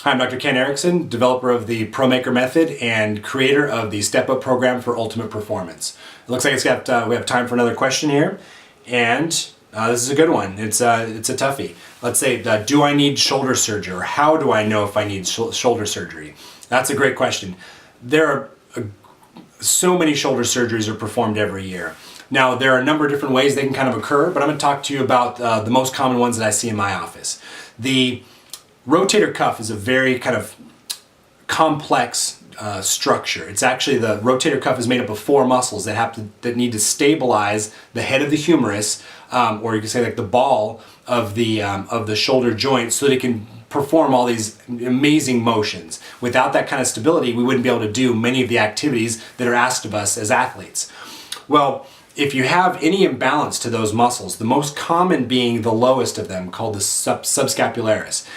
Hi, I'm Dr. Ken Erickson, developer of the ProMaker method and creator of the Step Up program for ultimate performance. It looks like we have time for another question here, and this is a good one. It's a toughie. Let's say, do I need shoulder surgery, or how do I know if I need shoulder surgery? That's a great question. There are so many shoulder surgeries are performed every year. Now, there are a number of different ways they can kind of occur, but I'm going to talk to you about the most common ones that I see in my office. The rotator cuff is a very kind of complex structure. It's actually, the rotator cuff is made up of four muscles that need to stabilize the head of the humerus, or you can say like the ball of the shoulder joint, so that it can perform all these amazing motions. Without that kind of stability, we wouldn't be able to do many of the activities that are asked of us as athletes. Well, if you have any imbalance to those muscles, the most common being the lowest of them, called the subscapularis.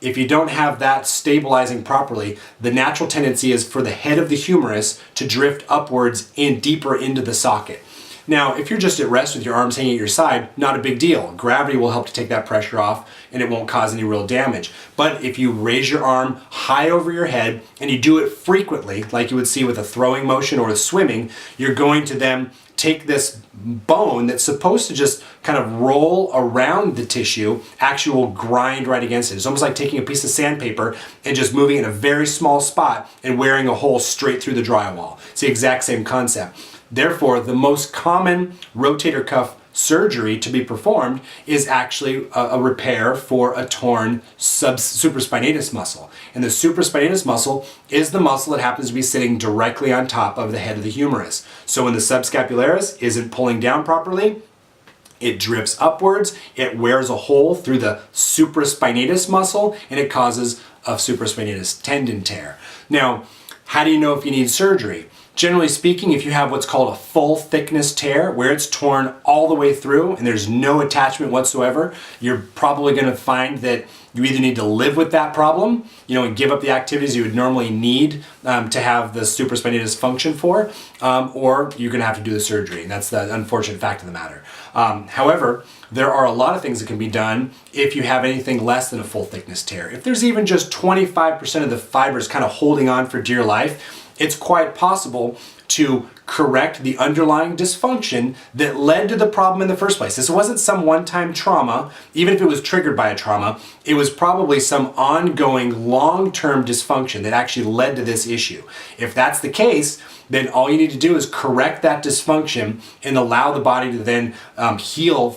If you don't have that stabilizing properly, the natural tendency is for the head of the humerus to drift upwards and deeper into the socket. Now, if you're just at rest with your arms hanging at your side, not a big deal. Gravity will help to take that pressure off and it won't cause any real damage. But if you raise your arm high over your head and you do it frequently, like you would see with a throwing motion or a swimming, you're going to then take this bone that's supposed to just kind of roll around the tissue, actually will grind right against it. It's almost like taking a piece of sandpaper and just moving it in a very small spot and wearing a hole straight through the drywall. It's the exact same concept. Therefore, the most common rotator cuff surgery to be performed is actually a repair for a torn supraspinatus muscle. And the supraspinatus muscle is the muscle that happens to be sitting directly on top of the head of the humerus. So when the subscapularis isn't pulling down properly, it drifts upwards, it wears a hole through the supraspinatus muscle, and it causes a supraspinatus tendon tear. Now, how do you know if you need surgery? Generally speaking, if you have what's called a full thickness tear, where it's torn all the way through and there's no attachment whatsoever, you're probably going to find that you either need to live with that problem, and give up the activities you would normally need to have the supraspinatus function for, or you're going to have to do the surgery, and that's the unfortunate fact of the matter. However, there are a lot of things that can be done if you have anything less than a full thickness tear. If there's even just 25% of the fibers kind of holding on for dear life, it's quite possible to correct the underlying dysfunction that led to the problem in the first place. This wasn't some one-time trauma. Even if it was triggered by a trauma, it was probably some ongoing long-term dysfunction that actually led to this issue. If that's the case, then all you need to do is correct that dysfunction and allow the body to then heal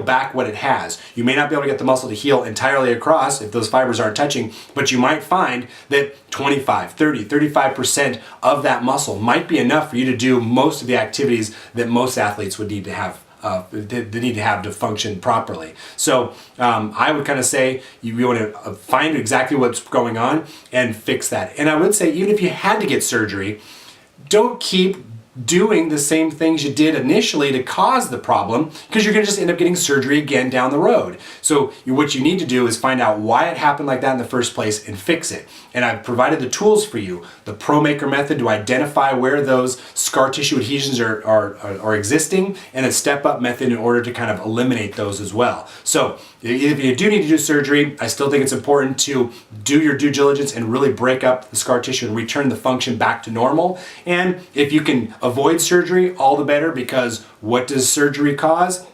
back what it has. You may not be able to get the muscle to heal entirely across if those fibers aren't touching, but you might find that 25, 30, 35% of that muscle might be enough for you to do most of the activities that most athletes would need to have to function properly. So I would kind of say you want to find exactly what's going on and fix that. And I would say, even if you had to get surgery, don't keep doing the same things you did initially to cause the problem, because you're going to just end up getting surgery again down the road. So what you need to do is find out why it happened like that in the first place and fix it. And I've provided the tools for you, the ProMaker method, to identify where those scar tissue adhesions are existing, and a step-up method in order to kind of eliminate those as well. So if you do need to do surgery, I still think it's important to do your due diligence and really break up the scar tissue and return the function back to normal. And if you can avoid surgery, all the better, because what does surgery cause?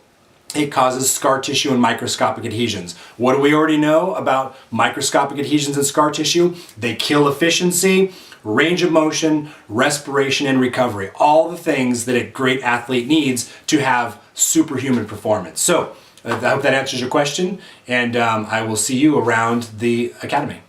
It causes scar tissue and microscopic adhesions. What do we already know about microscopic adhesions and scar tissue? They kill efficiency, range of motion, respiration, and recovery. All the things that a great athlete needs to have superhuman performance. So I hope that answers your question, and I will see you around the academy.